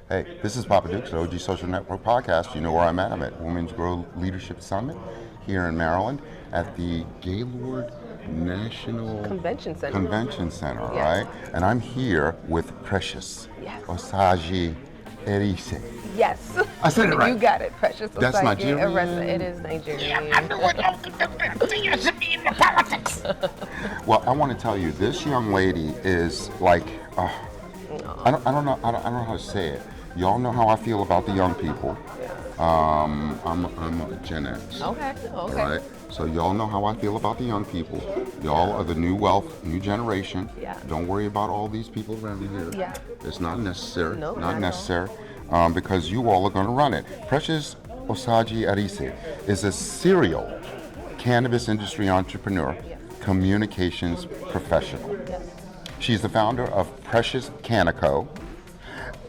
Hey, this is Papa Dukes, OG Social Network Podcast. You know where I'm at. I'm at Women's Grow Leadership Summit here in Maryland at the Gaylord National Convention Center. Yes. right? And I'm here with Precious Yes. OSAGE-ERESE. Yes. I said it right. You got it, Precious. That's Nigerian. It is Nigerian. Yeah, I should be in the politics. Well, I want to tell you, this young lady is like, I don't know how to say it. Y'all know how I feel about the young people. I'm a Gen X. Okay. Right? So y'all know how I feel about the young people. Y'all are the new wealth, new generation. Yeah. Don't worry about all these people around here. Yeah. It's not necessary. Nope, not not necessary. Because you all are going to run it. Precious OSAGE-ERESE is a serial cannabis industry entrepreneur, communications professional. Yes. She's the founder of Precious Canico,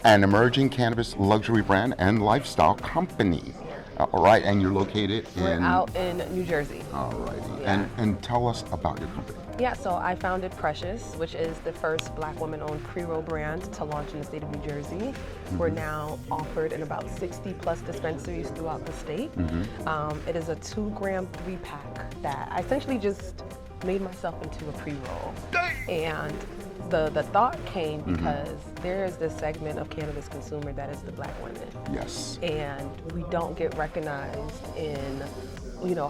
an emerging cannabis luxury brand and lifestyle company. All right, and you're located We're out in New Jersey. All righty. Yeah. And tell us about your company. Yeah, so I founded Precious, which is the first Black woman-owned pre-roll brand to launch in the state of New Jersey. Mm-hmm. We're now offered in about 60 plus dispensaries throughout the state. Mm-hmm. It is a 2-gram 3-pack that I essentially just made myself into a pre-roll. And the thought came because there is this segment of cannabis consumer that is the Black women. Yes. And we don't get recognized in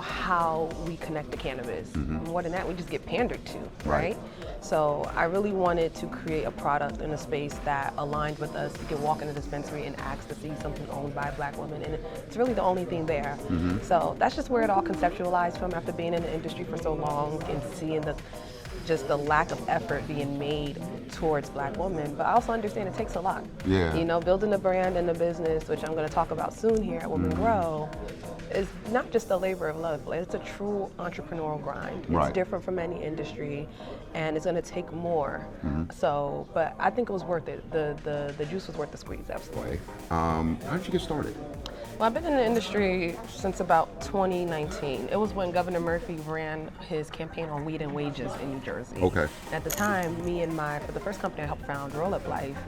how we connect to cannabis. More than that, we just get pandered to, right? So I really wanted to create a product in a space that aligned with us. You can walk in a dispensary and ask to see something owned by a Black woman, and it's really the only thing there. So that's just where it all conceptualized from after being in the industry for so long and seeing just the lack of effort being made towards Black women. But I also understand it takes a lot. Yeah. Building a brand and a business, which I'm going to talk about soon here at Women Grow, is not just a labor of love. It's a true entrepreneurial grind. Right. It's different from any industry, and it's going to take more. So, but I think it was worth it. The juice was worth the squeeze, absolutely. How did you get started? Well, I've been in the industry since about 2019. It was when Governor Murphy ran his campaign on weed and wages in New Jersey. Okay. At the time, for the first company I helped found, Roll Up Life,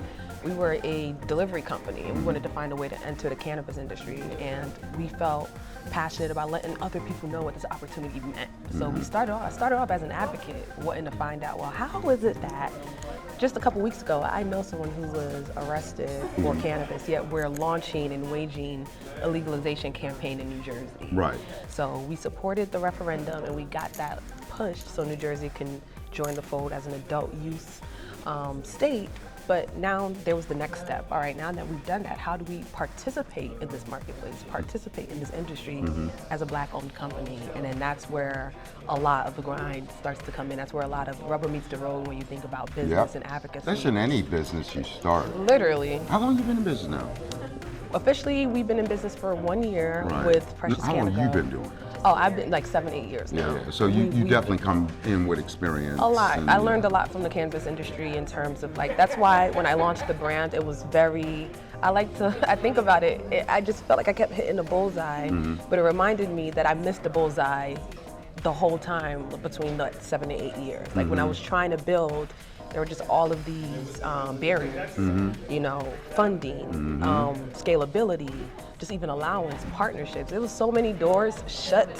we were a delivery company, and we wanted to find a way to enter the cannabis industry, and we felt passionate about letting other people know what this opportunity meant. So I started off as an advocate, wanting to find out, well, how is it that just a couple weeks ago, I know someone who was arrested for cannabis, yet we're launching and waging a legalization campaign in New Jersey. Right. So we supported the referendum, and we got that pushed so New Jersey can join the fold as an adult use state. But now there was the next step. All right, now that we've done that, how do we participate in this marketplace, participate in this industry as a Black-owned company? And then that's where a lot of the grind starts to come in. That's where a lot of rubber meets the road when you think about business and advocacy. That's in any business you start. Literally. How long have you been in business now? Officially, we've been in business for 1 year with Precious Canico. How long have you been doing it? Oh, I've been like 7-8 years now. Yeah, so you definitely come in with experience. A lot. I learned a lot from the cannabis industry in terms of that's why when I launched the brand, it was I think about it, I just felt like I kept hitting the bullseye, but it reminded me that I missed the bullseye the whole time between 7 to 8 years. Like when I was trying to build, there were just all of these barriers, funding, scalability, just even allowance, partnerships. There was so many doors shut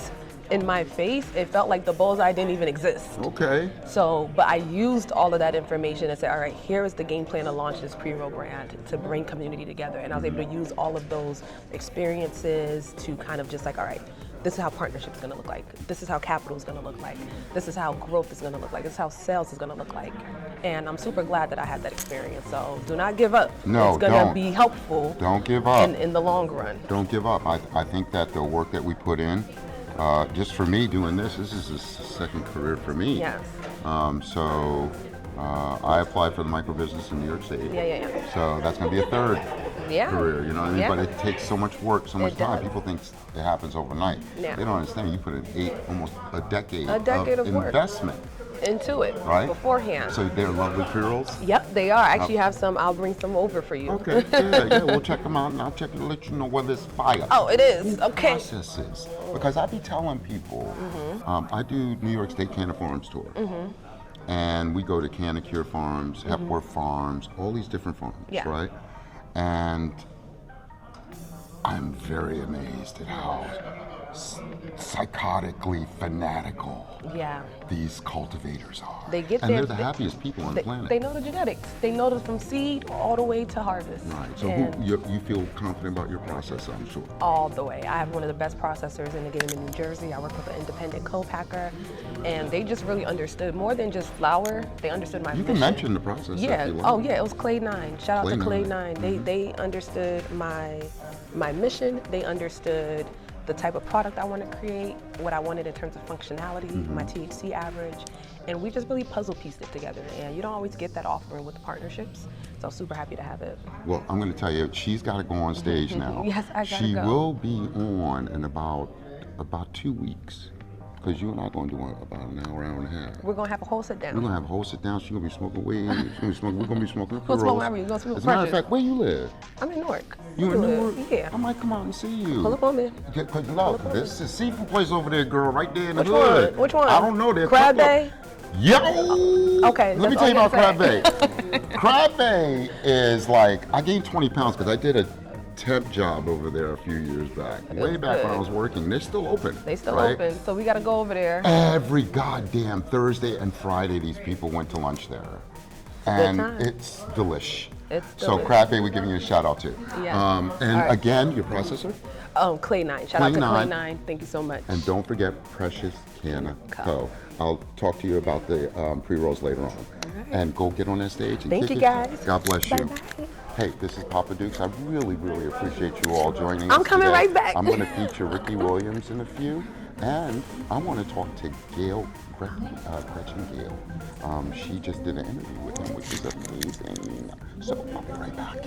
in my face, it felt like the bullseye didn't even exist. Okay. So, but I used all of that information and said, all right, here is the game plan to launch this pre-roll brand, to bring community together. And I was able to use all of those experiences to kind of just all right, this is how partnership is going to look like. This is how capital is going to look like. This is how growth is going to look like. This is how sales is going to look like. And I'm super glad that I had that experience. So do not give up. No, it's going to be helpful. Don't give up. In the long run. Don't give up. I think that the work that we put in, just for me doing this is a second career for me. Yes. I applied for the micro business in New York State. Yeah. So that's going to be a third career, you know what I mean? Yeah. But it takes so much work, so much time. Does. People think it happens overnight. Yeah. They don't understand. You put in almost a decade of work. investment Into it beforehand. So they're lovely pre-rolls? Yep, they are. I actually have some. I'll bring some over for you. Okay, yeah, we'll check them out, and I'll check to let you know whether it's fire. Oh, it is. Okay. Processes. Because I be telling people, I do New York State Canna Farms tour. And we go to Canna Cure Farms, Hepworth Farms, all these different farms, right? And I'm very amazed at how psychotically fanatical Yeah. these cultivators are. They get and there. they're the happiest people on the planet. They know the genetics. They know it from seed all the way to harvest. Right. So you feel confident about your process, I'm sure. All the way. I have one of the best processors in the game in New Jersey. I work with an independent co-packer, and they just really understood more than just flour. They understood my You mission. can mention the process. Yeah. If you like. Oh yeah. It was Clay 9. Shout out to Clay 9. Mm-hmm. They understood my mission. They understood the type of product I want to create, what I wanted in terms of functionality, my THC average, and we just really puzzle pieced it together. And you don't always get that offering with the partnerships, so super happy to have it. Well, I'm going to tell you, she's got to go on stage now. Yes, I gotta She go. will be on in about 2 weeks, because you and I are going to do about an hour and a half. We're gonna have a whole sit down. We're going to have a whole sit down. She's going to be smoking weed. We're going to be smoking What's pre-rolls. wrong with you? You gonna smoke As a matter of purchase? fact, where you live? I'm in Newark. You in Newark? Yeah. I might come out and see you. Pull up on me. Because look, this is a seafood place over there, girl, right there in the Which hood. one? Which one? I don't know. There's Crab a couple Bay? of- Yo! Okay, Let me that's tell you all about you Crab gotta Bay. Crab Bay is like, I gained 20 pounds because I did a temp job over there a few years back. Way back when I was working. They're still open. They still right? open, so we gotta go over there. Every goddamn Thursday and Friday, these people went to lunch there. And time. it's delish. It's So delish. Crab Bay, we're giving you a shout out to. Yeah. And All right. again, your processor. Clay 9. Shout out to Clay Clay 9. 9. Thank you so much. And don't forget Precious Canna Co. I'll talk to you about the pre-rolls later on. And go get on that stage and Thank kick you, it. guys. God bless you. Bye-bye. Hey, this is Papa Dukes. I really, really appreciate you all joining us I'm coming today. right back. I'm going to feature Ricky Williams in a few. And I want to talk to Gretchen Gale. She just did an interview with him, which is amazing. So I'll be right back.